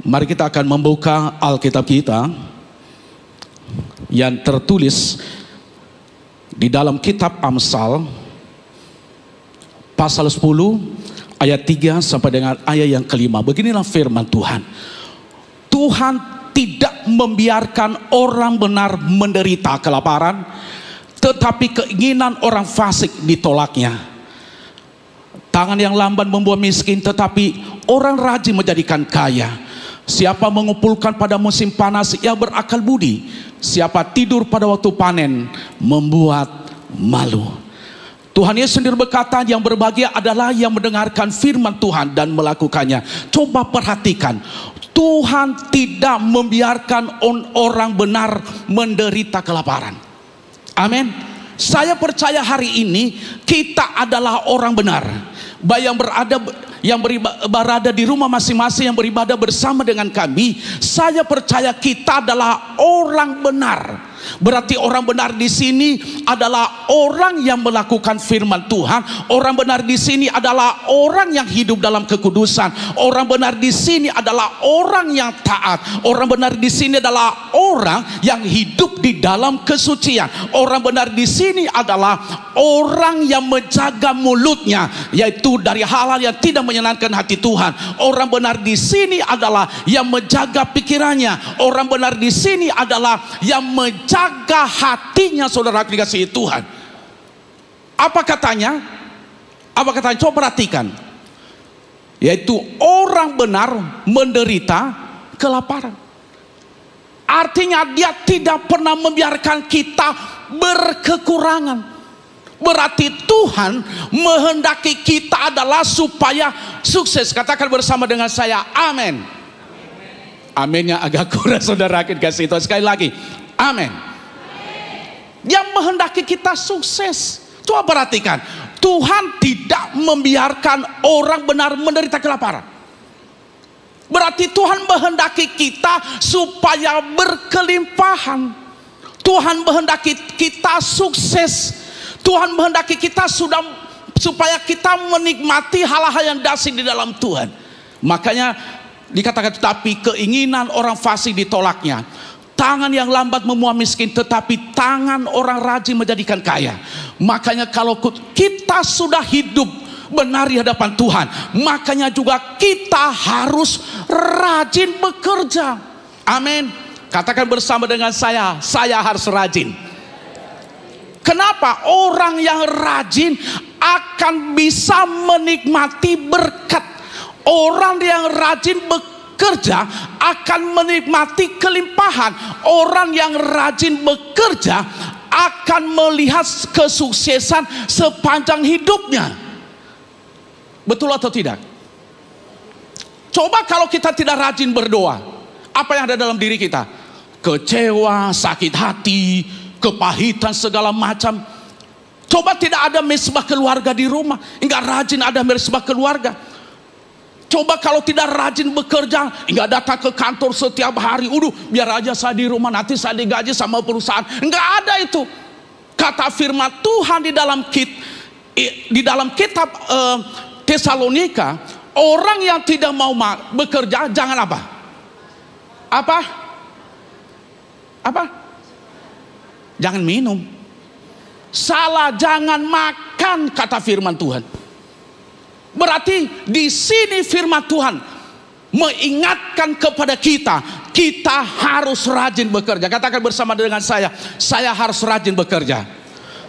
Mari kita akan membuka Alkitab kita yang tertulis di dalam kitab Amsal pasal 10 ayat 3 sampai dengan ayat yang kelima. Beginilah firman Tuhan. Tuhan tidak membiarkan orang benar menderita kelaparan, tetapi keinginan orang fasik ditolaknya. Tangan yang lamban membuat miskin, tetapi orang rajin menjadikan kaya. Siapa mengumpulkan pada musim panas, ia berakal budi. Siapa tidur pada waktu panen, membuat malu. Tuhan Yesus sendiri berkata, yang berbahagia adalah yang mendengarkan firman Tuhan dan melakukannya. Coba perhatikan, Tuhan tidak membiarkan orang benar menderita kelaparan. Amin. Saya percaya hari ini kita adalah orang benar, baik yang berada di rumah masing-masing, yang beribadah bersama dengan kami. Saya percaya kita adalah orang benar. Berarti orang benar di sini adalah orang yang melakukan firman Tuhan. Orang benar di sini adalah orang yang hidup dalam kekudusan. Orang benar di sini adalah orang yang taat. Orang benar di sini adalah orang yang hidup di dalam kesucian. Orang benar di sini adalah orang yang menjaga mulutnya, yaitu dari hal-hal yang tidak menyenangkan hati Tuhan. Orang benar di sini adalah yang menjaga pikirannya. Orang benar di sini adalah yang jaga hatinya, saudara dikasihi Tuhan. Apa katanya? Apa katanya? Coba perhatikan. Yaitu orang benar menderita kelaparan. Artinya dia tidak pernah membiarkan kita berkekurangan. Berarti Tuhan menghendaki kita adalah supaya sukses. Katakan bersama dengan saya, amin. Aminnya agak kurang, saudara dikasihi Tuhan. Sekali lagi, amin. Dia menghendaki kita sukses. Coba perhatikan, Tuhan tidak membiarkan orang benar menderita kelaparan. Berarti Tuhan menghendaki kita supaya berkelimpahan. Tuhan menghendaki kita sukses. Tuhan menghendaki kita supaya kita menikmati hal-hal yang dahsyat di dalam Tuhan. Makanya dikatakan, tetapi keinginan orang fasik ditolaknya. Tangan yang lambat memuah miskin, tetapi tangan orang rajin menjadikan kaya. Makanya kalau kita sudah hidup benar di hadapan Tuhan, makanya juga kita harus rajin bekerja. Amin. Katakan bersama dengan saya harus rajin. Kenapa? Orang yang rajin akan bisa menikmati berkat. Orang yang rajin bekerja akan menikmati kelimpahan. Orang yang rajin bekerja akan melihat kesuksesan sepanjang hidupnya. Betul atau tidak? Coba kalau kita tidak rajin berdoa, apa yang ada dalam diri kita? Kecewa, sakit hati, kepahitan segala macam. Coba tidak ada mesbah keluarga di rumah, enggak rajin ada mesbah keluarga. Coba kalau tidak rajin bekerja, enggak datang ke kantor setiap hari. Biar aja saya di rumah, nanti saya digaji sama perusahaan. Enggak ada itu. Kata firman Tuhan di dalam kitab Tesalonika, orang yang tidak mau bekerja jangan apa? Apa? Jangan minum. Salah, jangan makan, kata firman Tuhan. Berarti di sini firman Tuhan mengingatkan kepada kita harus rajin bekerja. Katakan bersama dengan saya harus rajin bekerja.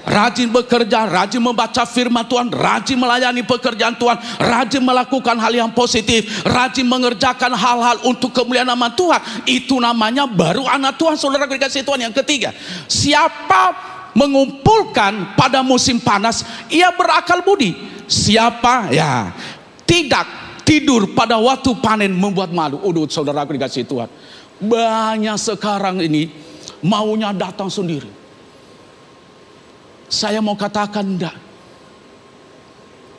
Rajin bekerja, rajin membaca firman Tuhan, rajin melayani pekerjaan Tuhan, rajin melakukan hal yang positif, rajin mengerjakan hal-hal untuk kemuliaan nama Tuhan. Itu namanya baru anak Tuhan, saudara dikasihi Tuhan. Yang ketiga, siapa mengumpulkan pada musim panas, ia berakal budi. Siapa ya tidak tidur pada waktu panen, membuat malu. Saudaraku dikasihi Tuhan, banyak sekarang ini maunya datang sendiri. Saya mau katakan enggak.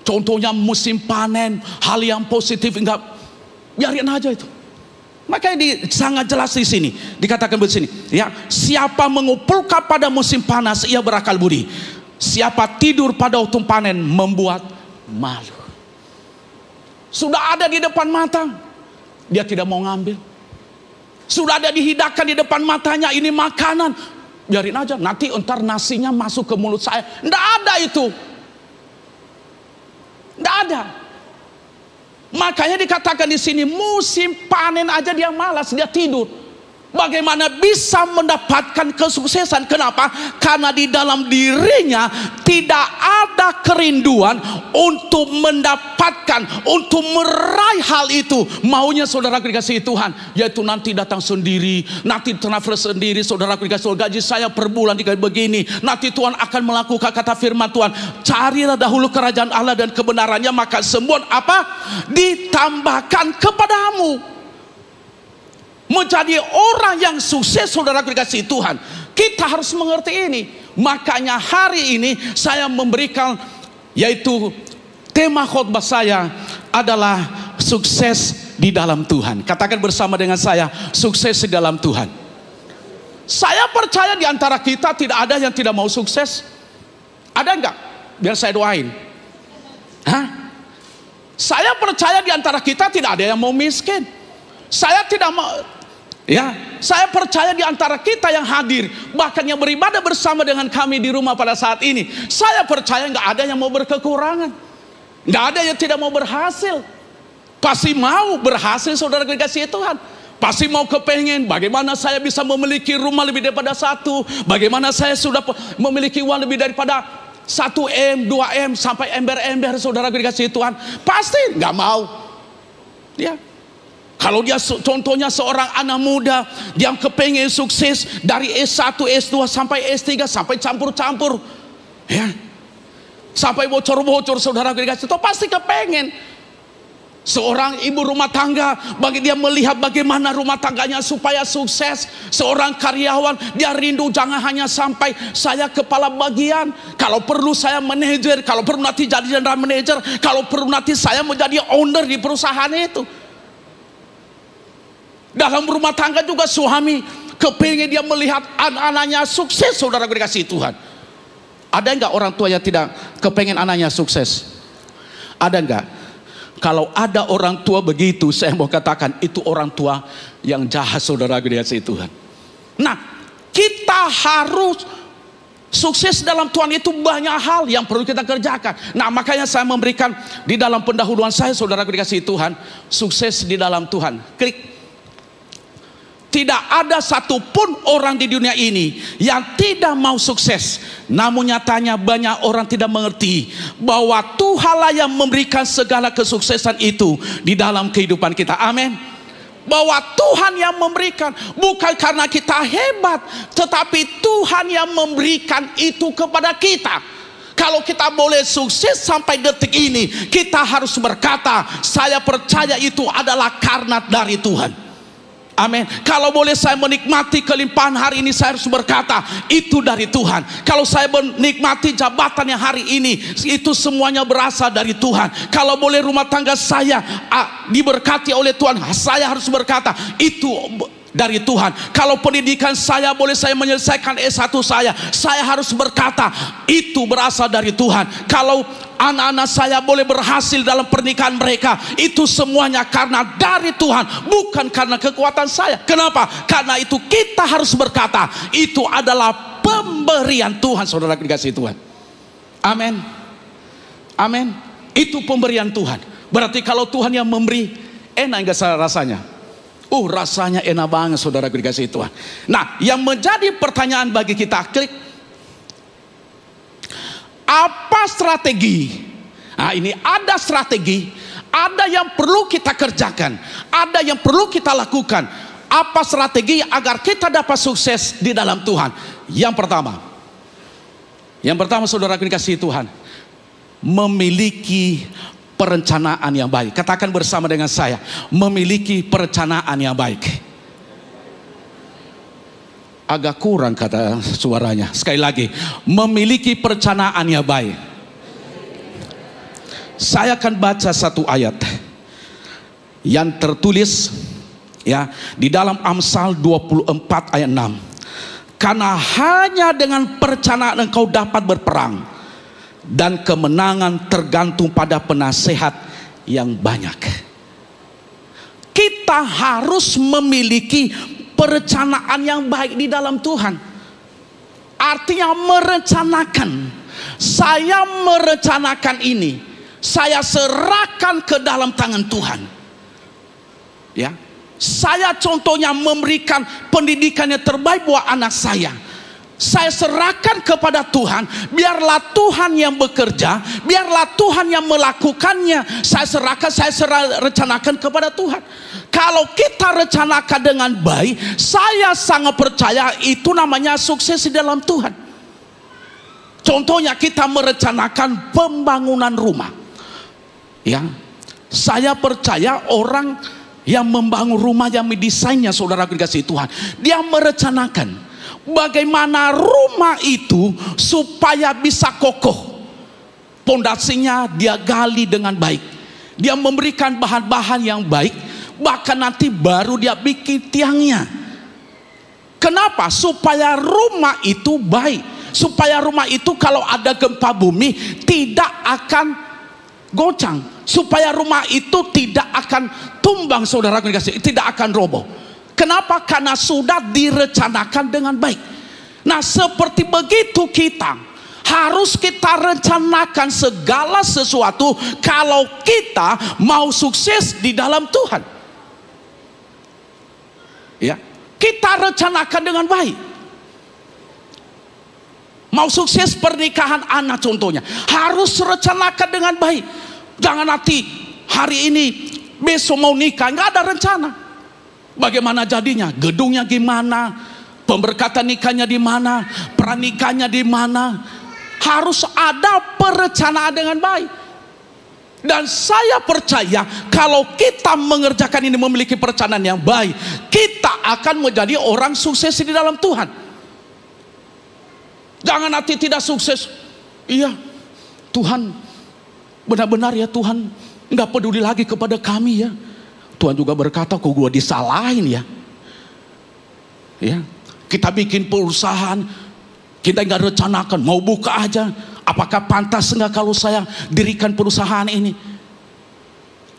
Contohnya musim panen, hal yang positif enggak, biarin aja itu. Makanya sangat jelas di sini dikatakan begini, ya, siapa mengumpulkan pada musim panas, ia berakal budi. Siapa tidur pada waktu panen, membuat malu. Sudah ada di depan mata. Dia tidak mau ngambil. Sudah ada dihidangkan di depan matanya, ini makanan, biarin aja, nanti entar nasinya masuk ke mulut saya. Tidak ada itu. Tidak ada. Makanya dikatakan di sini, musim panen aja dia malas, dia tidur. Bagaimana bisa mendapatkan kesuksesan? Kenapa? Karena di dalam dirinya tidak ada kerinduan untuk mendapatkan, untuk meraih hal itu. Maunya saudara dikasih Tuhan, yaitu nanti datang sendiri, nanti transfer sendiri. Saudara dikasih gaji saya per bulan dikasih begini. Nanti Tuhan akan melakukan, kata firman Tuhan, carilah dahulu kerajaan Allah dan kebenarannya, maka semua apa? Ditambahkan kepadamu. Menjadi orang yang sukses, saudara dikasih Tuhan, kita harus mengerti ini. Makanya hari ini saya memberikan, yaitu tema khotbah saya adalah sukses di dalam Tuhan. Katakan bersama dengan saya, sukses di dalam Tuhan. Saya percaya di antara kita tidak ada yang tidak mau sukses. Ada enggak? Biar saya doain. Hah? Saya percaya di antara kita tidak ada yang mau miskin. Saya tidak mau, saya percaya di antara kita yang hadir, bahkan yang beribadah bersama dengan kami di rumah pada saat ini, saya percaya nggak ada yang mau berkekurangan, nggak ada yang tidak mau berhasil. Pasti mau berhasil, saudara dikasih Tuhan. Pasti mau kepengen bagaimana saya bisa memiliki rumah lebih daripada satu, bagaimana saya sudah memiliki uang lebih daripada 1M, 2M, sampai ember-ember, saudara dikasih Tuhan. Pasti nggak mau. Ya. Kalau dia contohnya seorang anak muda yang kepengen sukses dari S1, S2 sampai S3, sampai campur-campur, ya, sampai bocor-bocor, saudara dikasih Tuhan, pasti kepengen. Seorang ibu rumah tangga, bagi dia melihat bagaimana rumah tangganya supaya sukses. Seorang karyawan, dia rindu jangan hanya sampai saya kepala bagian, kalau perlu saya manajer, kalau perlu nanti jadi general manager, kalau perlu nanti saya menjadi owner di perusahaan itu. Dalam rumah tangga juga suami kepingin dia melihat anak-anaknya sukses, saudara dikasih Tuhan. Ada enggak orang tua yang tidak kepengen anaknya sukses? Ada enggak? Kalau ada orang tua begitu, saya mau katakan itu orang tua yang jahat, saudara dikasih Tuhan. Nah, kita harus sukses dalam Tuhan, itu banyak hal yang perlu kita kerjakan. Nah, makanya saya memberikan di dalam pendahuluan saya, saudara dikasih Tuhan, sukses di dalam Tuhan. Klik. Tidak ada satupun orang di dunia ini yang tidak mau sukses. Namun nyatanya banyak orang tidak mengerti bahwa Tuhanlah yang memberikan segala kesuksesan itu di dalam kehidupan kita. Amin. Bahwa Tuhan yang memberikan, bukan karena kita hebat, tetapi Tuhan yang memberikan itu kepada kita. Kalau kita boleh sukses sampai detik ini, kita harus berkata, saya percaya itu adalah karena dari Tuhan. Amin. Kalau boleh saya menikmati kelimpahan hari ini, saya harus berkata itu dari Tuhan. Kalau saya menikmati jabatan yang hari ini, itu semuanya berasal dari Tuhan. Kalau boleh rumah tangga saya diberkati oleh Tuhan, saya harus berkata itu dari Tuhan. Kalau pendidikan saya boleh saya menyelesaikan S1 saya harus berkata itu berasal dari Tuhan. Kalau anak-anak saya boleh berhasil dalam pernikahan mereka, itu semuanya karena dari Tuhan, bukan karena kekuatan saya. Kenapa? Karena itu kita harus berkata itu adalah pemberian Tuhan, saudara dikasih Tuhan. Amin. Amin. Itu pemberian Tuhan. Berarti kalau Tuhan yang memberi, enak enggak rasanya? Rasanya enak banget, saudara dikasih Tuhan. Nah, yang menjadi pertanyaan bagi kita, klik, apa strategi? Nah, ini ada strategi, ada yang perlu kita kerjakan, ada yang perlu kita lakukan. Apa strategi agar kita dapat sukses di dalam Tuhan? Yang pertama, saudara dikasih Tuhan, memiliki perencanaan yang baik. Katakan bersama dengan saya, memiliki perencanaan yang baik. Agak kurang kata suaranya. Sekali lagi, memiliki perencanaan yang baik. Saya akan baca satu ayat yang tertulis ya di dalam Amsal 24 ayat 6. Karena hanya dengan perencanaan engkau dapat berperang, dan kemenangan tergantung pada penasehat yang banyak. kita harus memiliki perencanaan yang baik di dalam Tuhan. Artinya merencanakan. Saya merencanakan ini, saya serahkan ke dalam tangan Tuhan. Ya, saya contohnya memberikan pendidikan yang terbaik buat anak saya. Saya serahkan kepada Tuhan. Biarlah Tuhan yang bekerja, biarlah Tuhan yang melakukannya. Saya serahkan, rencanakan kepada Tuhan. Kalau kita rencanakan dengan baik, saya sangat percaya itu namanya sukses di dalam Tuhan. Contohnya kita merencanakan pembangunan rumah. Ya, saya percaya orang yang membangun rumah, yang mendesainnya, saudara dikasih Tuhan, dia merencanakan bagaimana rumah itu supaya bisa kokoh. Pondasinya dia gali dengan baik. Dia memberikan bahan-bahan yang baik. Bahkan nanti baru dia bikin tiangnya. Kenapa? Supaya rumah itu baik. Supaya rumah itu kalau ada gempa bumi tidak akan goncang. Supaya rumah itu tidak akan tumbang, saudara dikasih, tidak akan roboh. Kenapa? Karena sudah direncanakan dengan baik. Nah, seperti begitu kita harus kita rencanakan segala sesuatu kalau kita mau sukses di dalam Tuhan. Ya, kita rencanakan dengan baik. Mau sukses pernikahan anak contohnya, harus rencanakan dengan baik. Jangan nanti hari ini besok mau nikah nggak ada rencana. Bagaimana jadinya? Gedungnya gimana? Pemberkatan nikahnya di mana? Pernikahannya di mana? Harus ada perencanaan dengan baik. Dan saya percaya kalau kita mengerjakan ini, memiliki perencanaan yang baik, kita akan menjadi orang sukses di dalam Tuhan. Jangan nanti tidak sukses. Iya, Tuhan benar-benar ya, Tuhan nggak peduli lagi kepada kami ya. Tuhan juga berkata, kok gue disalahin ya. Ya, kita bikin perusahaan, kita nggak rencanakan, mau buka aja. Apakah pantas enggak kalau saya dirikan perusahaan ini?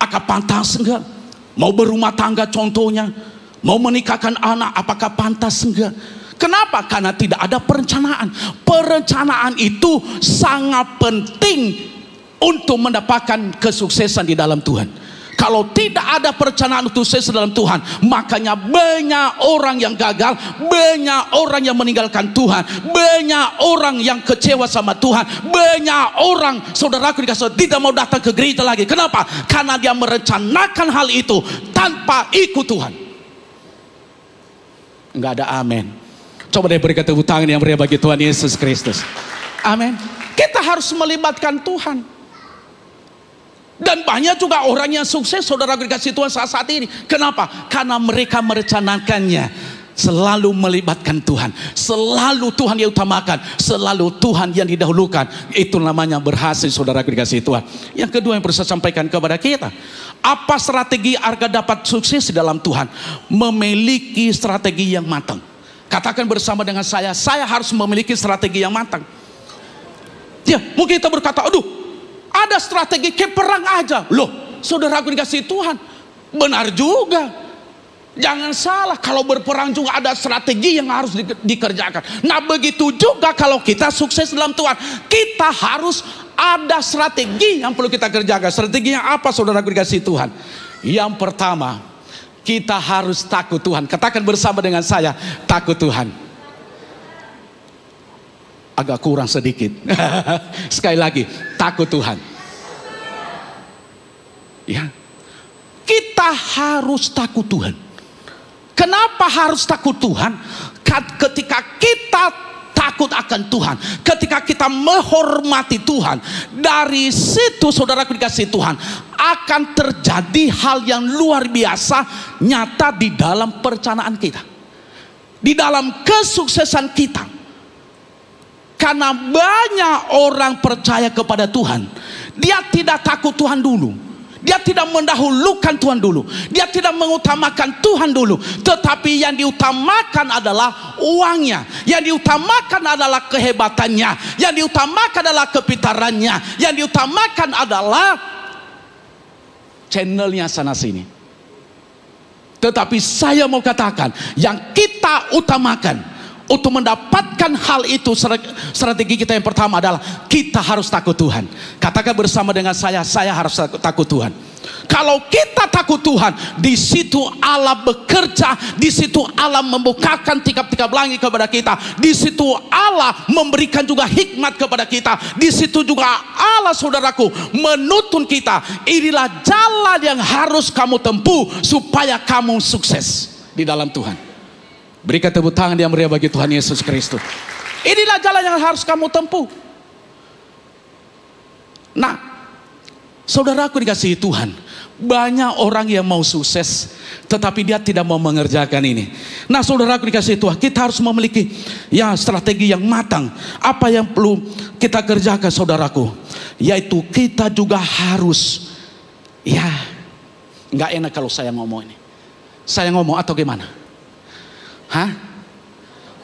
Apakah pantas enggak? Mau berumah tangga contohnya, mau menikahkan anak, apakah pantas enggak? Kenapa? Karena tidak ada perencanaan. Perencanaan itu sangat penting untuk mendapatkan kesuksesan di dalam Tuhan. Kalau tidak ada perencanaan untuk sukses dalam Tuhan, makanya banyak orang yang gagal, banyak orang yang meninggalkan Tuhan, banyak orang yang kecewa sama Tuhan, banyak orang, saudaraku dikasih, tidak mau datang ke gereja lagi. Kenapa? Karena dia merencanakan hal itu tanpa ikut Tuhan. Enggak ada amin. Coba deh berikan tepuk tangan yang meriah bagi Tuhan Yesus Kristus. Amin. Kita harus melibatkan Tuhan. Dan banyak juga orang yang sukses, saudara dikasih Tuhan, saat ini. Kenapa? Karena mereka merencanakannya, selalu melibatkan Tuhan, selalu Tuhan yang utamakan, selalu Tuhan yang didahulukan. Itu namanya berhasil, saudara dikasih Tuhan. Yang kedua yang perlu saya sampaikan kepada kita, apa strategi agar dapat sukses di dalam Tuhan? Memiliki strategi yang matang. Katakan bersama dengan saya harus memiliki strategi yang matang. Ya, mungkin kita berkata, aduh, ada strategi ke perang aja. Loh, saudara aku dikasih Tuhan, benar juga. Jangan salah, kalau berperang juga ada strategi yang harus dikerjakan. Nah, begitu juga kalau kita sukses dalam Tuhan, kita harus ada strategi yang perlu kita kerjakan. Strateginya apa, saudara aku dikasih Tuhan? Yang pertama, kita harus takut Tuhan. Katakan bersama dengan saya, takut Tuhan. Agak kurang sedikit. Sekali lagi, takut Tuhan. Ya, kita harus takut Tuhan. Kenapa harus takut Tuhan? Ketika kita takut akan Tuhan, ketika kita menghormati Tuhan, dari situ saudaraku dikasih Tuhan, akan terjadi hal yang luar biasa nyata di dalam perencanaan kita, di dalam kesuksesan kita. Karena banyak orang percaya kepada Tuhan, dia tidak takut Tuhan dulu, dia tidak mendahulukan Tuhan dulu, dia tidak mengutamakan Tuhan dulu. Tetapi yang diutamakan adalah uangnya, yang diutamakan adalah kehebatannya, yang diutamakan adalah kepintarannya, yang diutamakan adalah channelnya sana sini. Tetapi saya mau katakan, yang kita utamakan untuk mendapatkan hal itu, strategi kita yang pertama adalah kita harus takut Tuhan. Katakan bersama dengan saya harus takut Tuhan. Kalau kita takut Tuhan, di situ Allah bekerja, di situ Allah membukakan tikap-tikap langit kepada kita, di situ Allah memberikan juga hikmat kepada kita, di situ juga Allah, saudaraku, menuntun kita. Inilah jalan yang harus kamu tempuh supaya kamu sukses di dalam Tuhan. Berikan tepuk tangan yang meriah bagi Tuhan Yesus Kristus. Inilah jalan yang harus kamu tempuh. Nah, saudaraku dikasihi Tuhan, banyak orang yang mau sukses, tetapi dia tidak mau mengerjakan ini. Nah, saudaraku dikasihi Tuhan, kita harus memiliki strategi yang matang. Apa yang perlu kita kerjakan, saudaraku? Yaitu kita juga harus, nggak enak kalau saya ngomong ini. Saya ngomong atau gimana? Hah?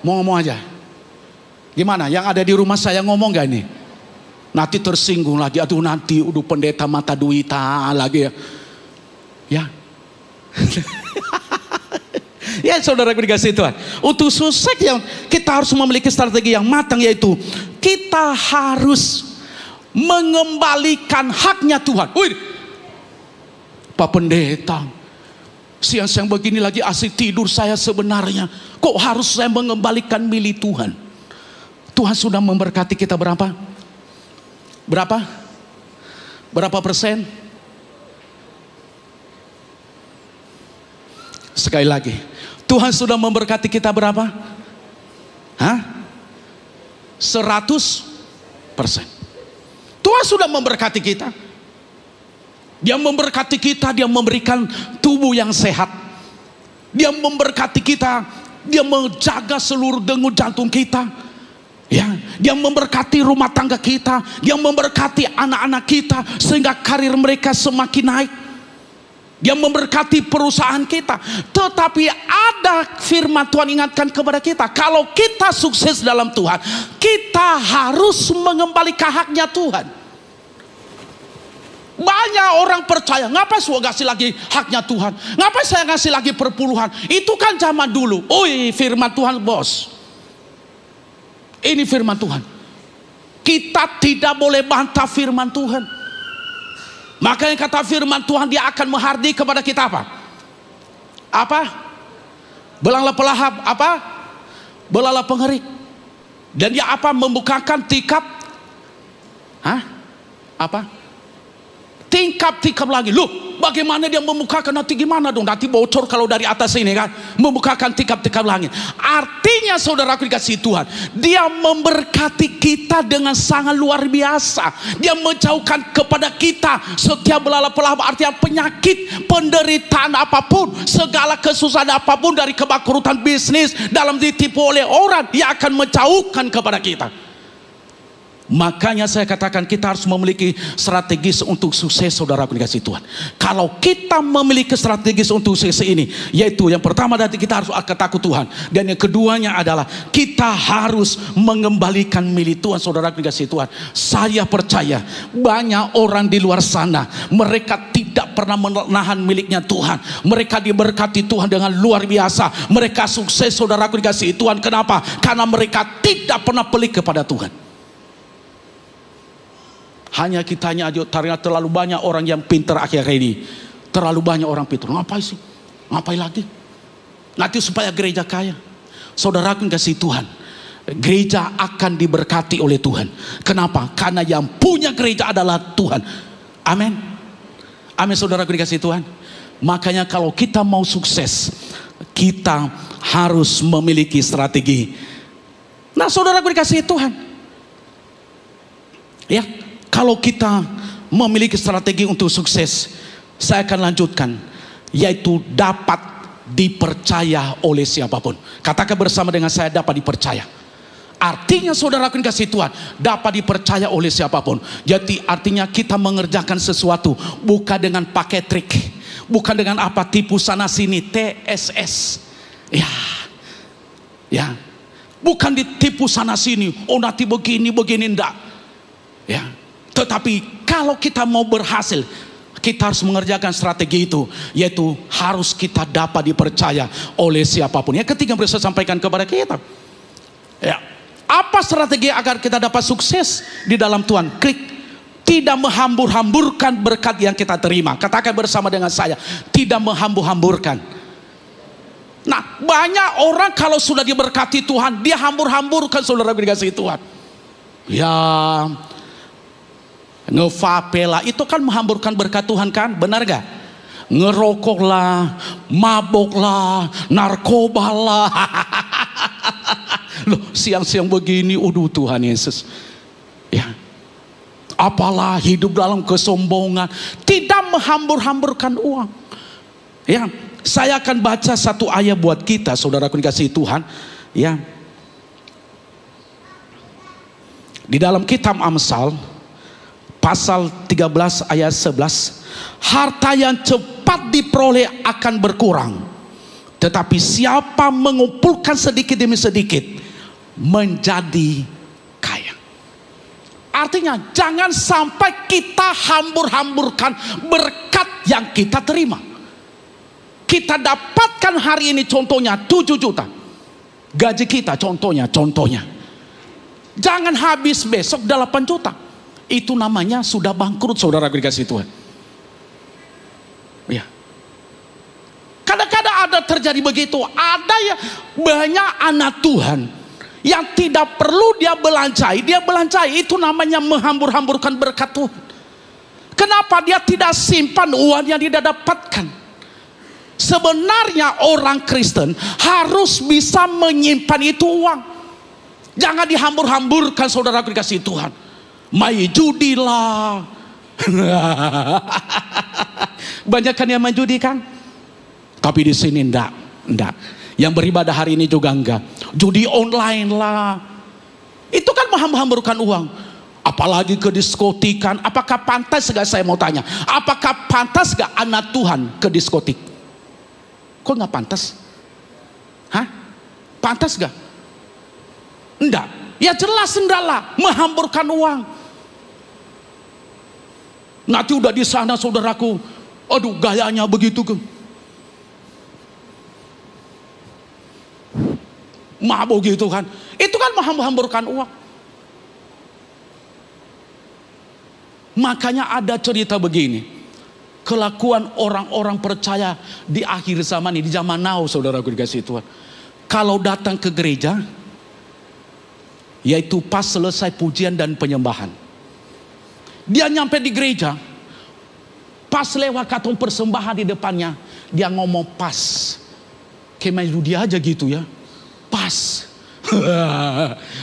Mau ngomong aja? Gimana? Yang ada di rumah saya ngomong gak ini? Nanti tersinggung lagi. Aduh, nanti udah pendeta mata duita lagi ya. Ya. Ya, saudara dikasih Tuhan. Untuk sukses yang kita harus memiliki strategi yang matang, yaitu kita harus mengembalikan haknya Tuhan. Wih, Pak Pendeta, siang-siang begini lagi asik tidur saya sebenarnya. Kok harus saya mengembalikan milik Tuhan? Tuhan sudah memberkati kita berapa? Berapa persen? Sekali lagi, Tuhan sudah memberkati kita berapa? 100%. Tuhan sudah memberkati kita. Dia memberkati kita, dia memberikan tubuh yang sehat. Dia memberkati kita, dia menjaga seluruh denyut jantung kita. Ya, dia memberkati rumah tangga kita, dia memberkati anak-anak kita sehingga karir mereka semakin naik. Dia memberkati perusahaan kita. Tetapi ada firman Tuhan ingatkan kepada kita, kalau kita sukses dalam Tuhan, kita harus mengembalikan haknya Tuhan. Banyak orang percaya, ngapain saya kasih lagi haknya Tuhan? Ngapain saya ngasih lagi perpuluhan? Itu kan zaman dulu. Firman Tuhan, bos. Ini firman Tuhan. Kita tidak boleh bantah firman Tuhan. Makanya kata firman Tuhan, dia akan menghardi kepada kita apa? Belanglah pelahap, belalah pengerik. Dan dia membukakan tikap. Tingkap-tingkap lagi. Loh, bagaimana dia membukakan? Nanti gimana dong? Nanti bocor kalau dari atas ini kan. Membukakan tingkap-tingkap langit. Artinya, saudaraku dikasihi Tuhan, dia memberkati kita dengan sangat luar biasa. Dia menjauhkan kepada kita setiap belalah pelahap, artinya penyakit, penderitaan apapun, segala kesusahan apapun, dari kebangkrutan bisnis, dalam ditipu oleh orang, dia akan menjauhkan kepada kita. Makanya saya katakan kita harus memiliki strategis untuk sukses, saudara dikasihi Tuhan. Kalau kita memiliki strategis untuk sukses ini, yaitu yang pertama tadi kita harus akan takut Tuhan, dan yang keduanya adalah kita harus mengembalikan milik Tuhan, saudara dikasihi Tuhan. Saya percaya banyak orang di luar sana, mereka tidak pernah menahan miliknya Tuhan. Mereka diberkati Tuhan dengan luar biasa. Mereka sukses, saudara dikasihi Tuhan. Kenapa? Karena mereka tidak pernah pelik kepada Tuhan. Hanya kitanya aja, terlalu banyak orang yang pintar akhir ini. Terlalu banyak orang pintar. Ngapain sih? Ngapain lagi? Nanti supaya gereja kaya. Saudaraku kasih Tuhan, gereja akan diberkati oleh Tuhan. Kenapa? Karena yang punya gereja adalah Tuhan. Amin. Amin, saudaraku dikasih Tuhan. Makanya kalau kita mau sukses, kita harus memiliki strategi. Nah, saudaraku dikasih Tuhan, ya, kalau kita memiliki strategi untuk sukses, saya akan lanjutkan, yaitu dapat dipercaya oleh siapapun. Katakan bersama dengan saya, dapat dipercaya. Artinya, saudara kasih Tuhan, dapat dipercaya oleh siapapun. Jadi artinya kita mengerjakan sesuatu bukan dengan pakai trik, bukan dengan tipu sana sini, TSS. Ya, bukan ditipu sana sini. Oh, nanti begini enggak. Ya. Tetapi kalau kita mau berhasil, Kita harus mengerjakan strategi itu, yaitu harus kita dapat dipercaya oleh siapapun. Yang ketiga yang bisa sampaikan kepada kita, ya, apa strategi agar kita dapat sukses di dalam Tuhan? Klik, tidak menghambur-hamburkan berkat yang kita terima. Katakan bersama dengan saya, tidak menghambur-hamburkan. Nah, banyak orang kalau sudah diberkati Tuhan, dia hambur-hamburkan, saudara dikasih Tuhan. Ya, ngevapela itu kan menghamburkan berkat Tuhan kan, benar gak? Ngerokoklah, maboklah, narkobalah. Loh, siang-siang begini, aduh Tuhan Yesus. Ya, apalah hidup dalam kesombongan, tidak menghambur-hamburkan uang. Ya, saya akan baca satu ayat buat kita, saudaraku dikasihi Tuhan. Ya, di dalam kitab Amsal pasal 13 ayat 11, harta yang cepat diperoleh akan berkurang, tetapi siapa mengumpulkan sedikit demi sedikit menjadi kaya. Artinya jangan sampai kita hambur-hamburkan berkat yang kita terima. Kita dapatkan hari ini contohnya 7 juta gaji kita, contohnya jangan habis besok 8 juta. Itu namanya sudah bangkrut, saudara dikasih Tuhan. Ya. Kadang-kadang ada terjadi begitu. Ada ya banyak anak Tuhan yang tidak perlu dia belanjai, itu namanya menghambur-hamburkan berkat Tuhan. Kenapa dia tidak simpan uang yang dia dapatkan? Sebenarnya orang Kristen harus bisa menyimpan itu uang. Jangan dihambur-hamburkan, saudara dikasih Tuhan. Main judi lah. Banyak kan yang main judi kan? Tapi di sini enggak. Yang beribadah hari ini juga enggak. Judi online lah. Itu kan menghambur-hamburkan uang. Apalagi ke diskotik kan. Apakah pantas gak, saya mau tanya, apakah pantas gak anak Tuhan ke diskotik? Kok gak pantas? Hah? Pantas gak? Enggak. Ya jelas enggak lah, menghamburkan uang. Nanti udah di sana saudaraku, aduh gayanya begitu ke, mabuk gitu kan. Itu kan menghambur-hamburkan uang. Makanya ada cerita begini, kelakuan orang-orang percaya di akhir zaman ini, di zaman now, saudaraku dikasih Tuhan. Kalau datang ke gereja, yaitu pas selesai pujian dan penyembahan, dia nyampe di gereja, pas lewat katong persembahan di depannya, dia ngomong pas, kayak main judi aja gitu ya, pas.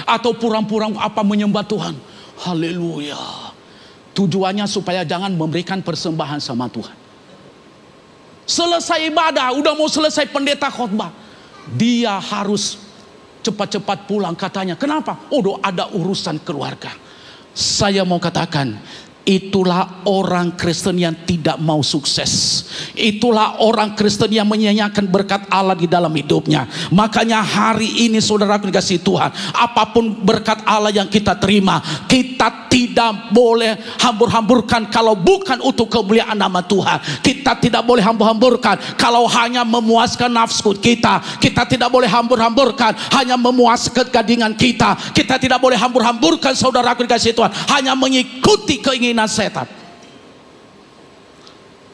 Atau purang-purang apa menyembah Tuhan, haleluya. Tujuannya supaya jangan memberikan persembahan sama Tuhan. Selesai ibadah, udah mau selesai pendeta khotbah, dia harus cepat-cepat pulang katanya. Kenapa? Oh, ada urusan keluarga. Saya mau katakan, itulah orang Kristen yang tidak mau sukses. Itulah orang Kristen yang menyia-nyiakan berkat Allah di dalam hidupnya. Makanya hari ini saudara dikasih Tuhan, apapun berkat Allah yang kita terima, kita tidak boleh hambur-hamburkan kalau bukan untuk kemuliaan nama Tuhan. Kita tidak boleh hambur-hamburkan kalau hanya memuaskan nafsu kita. Kita tidak boleh hambur-hamburkan hanya memuaskan gadingan kita. Kita tidak boleh hambur-hamburkan saudara dikasih Tuhan hanya mengikuti keinginan setan.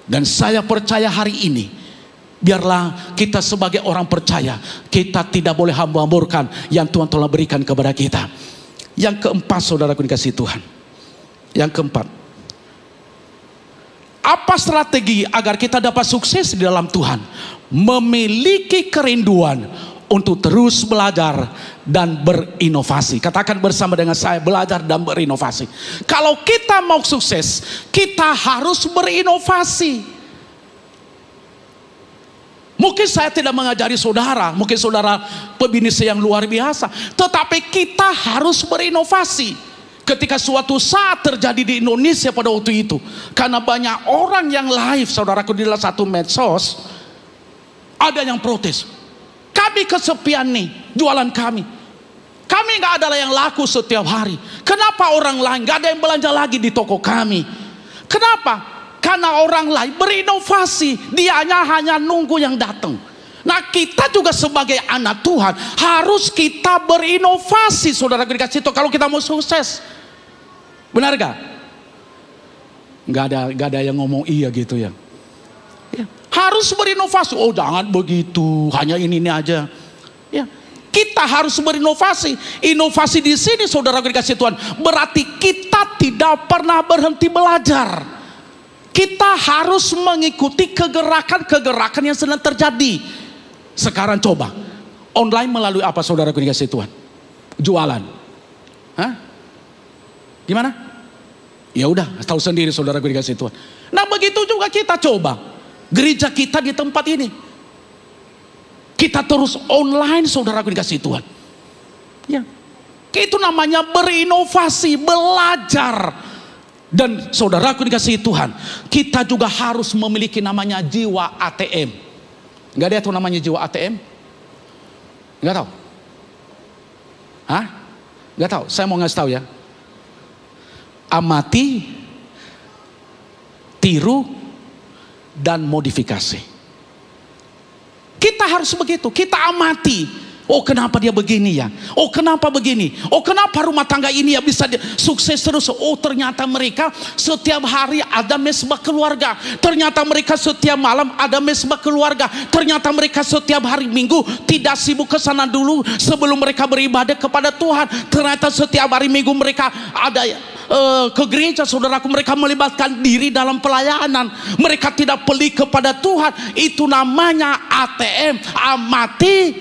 Dan saya percaya hari ini, biarlah kita sebagai orang percaya, kita tidak boleh hambur-hamburkan yang Tuhan telah berikan kepada kita. Yang keempat, saudaraku dikasih Tuhan, yang keempat, apa strategi agar kita dapat sukses di dalam Tuhan? Memiliki kerinduan untuk terus belajar dan berinovasi. Katakan bersama dengan saya, belajar dan berinovasi. Kalau kita mau sukses, kita harus berinovasi. Mungkin saya tidak mengajari saudara, mungkin saudara pebisnis yang luar biasa, tetapi kita harus berinovasi. Ketika suatu saat terjadi di Indonesia pada waktu itu, karena banyak orang yang live, saudaraku, di dalam satu medsos, ada yang protes. Kami kesepian nih jualan kami. Kami gak ada yang laku setiap hari. Kenapa orang lain gak ada yang belanja lagi di toko kami? Kenapa? Karena orang lain berinovasi, dianya hanya nunggu yang datang. Nah, kita juga sebagai anak Tuhan harus kita berinovasi, saudara dikasih Tuhan, kalau kita mau sukses. Benar gak? Gak ada yang ngomong iya gitu ya. Ya, harus berinovasi. Oh, jangan begitu, hanya ini aja. Ya, kita harus berinovasi. Inovasi di sini, saudara dikasih Tuhan, berarti kita tidak pernah berhenti belajar. Kita harus mengikuti kegerakan-kegerakan yang sedang terjadi. Sekarang coba online melalui apa, saudara dikasih Tuhan? Jualan. Hah? Gimana? Ya udah, tahu sendiri saudara dikasih Tuhan. Nah, begitu juga kita coba. Gereja kita di tempat ini, kita terus online, saudara dikasih Tuhan. Ya, itu namanya berinovasi, belajar. Dan saudaraku dikasih Tuhan, kita juga harus memiliki namanya jiwa ATM. Nggak ada tuh namanya jiwa ATM? Nggak tahu? Hah? Nggak tahu? Saya mau ngasih tahu ya. Amati, tiru, dan modifikasi. Kita harus begitu. Kita amati. Oh, kenapa dia begini ya? Oh, kenapa begini? Oh, kenapa rumah tangga ini ya bisa sukses terus? Oh, ternyata mereka setiap hari ada mesbah keluarga. Ternyata mereka setiap malam ada mesbah keluarga. Ternyata mereka setiap hari Minggu tidak sibuk ke sana dulu sebelum mereka beribadah kepada Tuhan. Ternyata setiap hari Minggu mereka ada ke gereja, saudaraku. Mereka melibatkan diri dalam pelayanan. Mereka tidak pelik kepada Tuhan. Itu namanya ATM. Amati,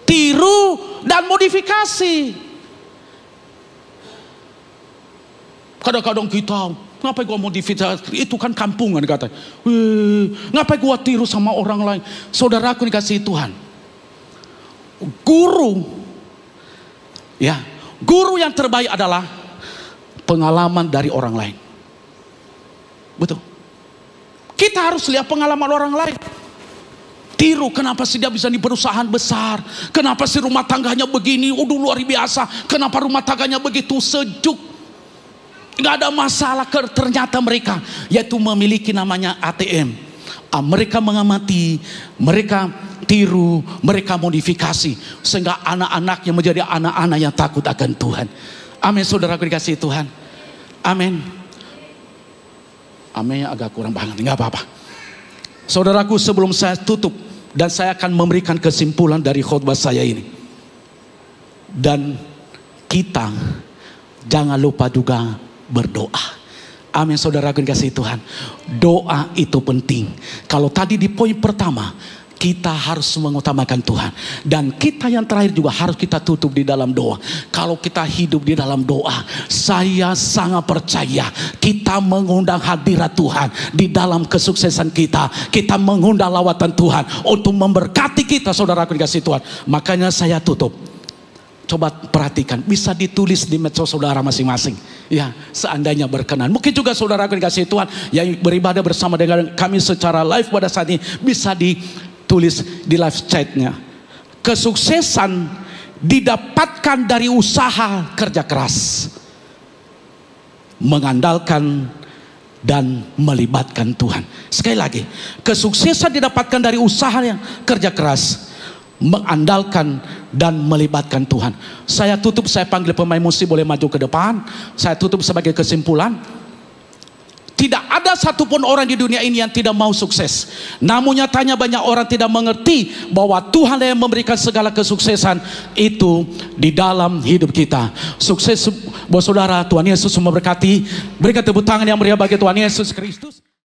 tiru, dan modifikasi. Kadang-kadang kita, ngapain gua modifikasi? Itu kan kampungan katanya. Ngapain gua tiru sama orang lain? Saudaraku dikasih Tuhan, guru yang terbaik adalah pengalaman dari orang lain. Betul. Kita harus lihat pengalaman orang lain. Tiru, kenapa sih dia bisa di perusahaan besar? Kenapa sih rumah tangganya begini? Udah luar biasa. Kenapa rumah tangganya begitu sejuk? Gak ada masalah. Ternyata mereka yaitu memiliki namanya ATM. Mereka mengamati, mereka tiru, mereka modifikasi, sehingga anak-anaknya menjadi anak-anak yang takut akan Tuhan. Amin, saudara dikasih Tuhan. Amin. Amin agak kurang banget, nggak apa-apa. Saudaraku, sebelum saya tutup dan saya akan memberikan kesimpulan dari khotbah saya ini, dan kita jangan lupa juga berdoa. Amin, saudaraku dikasih Tuhan. Doa itu penting. Kalau tadi di poin pertama, kita harus mengutamakan Tuhan. Dan kita yang terakhir juga harus kita tutup di dalam doa. Kalau kita hidup di dalam doa, saya sangat percaya kita mengundang hadirat Tuhan di dalam kesuksesan kita. Kita mengundang lawatan Tuhan untuk memberkati kita, saudaraku dikasih Tuhan. Makanya saya tutup. Coba perhatikan, bisa ditulis di medsos saudara masing-masing. Ya, seandainya berkenan. Mungkin juga saudaraku dikasih Tuhan yang beribadah bersama dengan kami secara live pada saat ini, bisa ditulis di live chatnya. Kesuksesan didapatkan dari usaha kerja keras, mengandalkan dan melibatkan Tuhan. Sekali lagi, kesuksesan didapatkan dari usaha yang kerja keras, mengandalkan dan melibatkan Tuhan. Saya tutup, saya panggil pemain musik boleh maju ke depan. Saya tutup sebagai kesimpulan. Tidak ada satupun orang di dunia ini yang tidak mau sukses. Namun nyatanya banyak orang tidak mengerti bahwa Tuhan yang memberikan segala kesuksesan itu di dalam hidup kita. Sukses buat saudara. Tuhan Yesus memberkati. Berikan tepuk tangan yang meriah bagi Tuhan Yesus Kristus.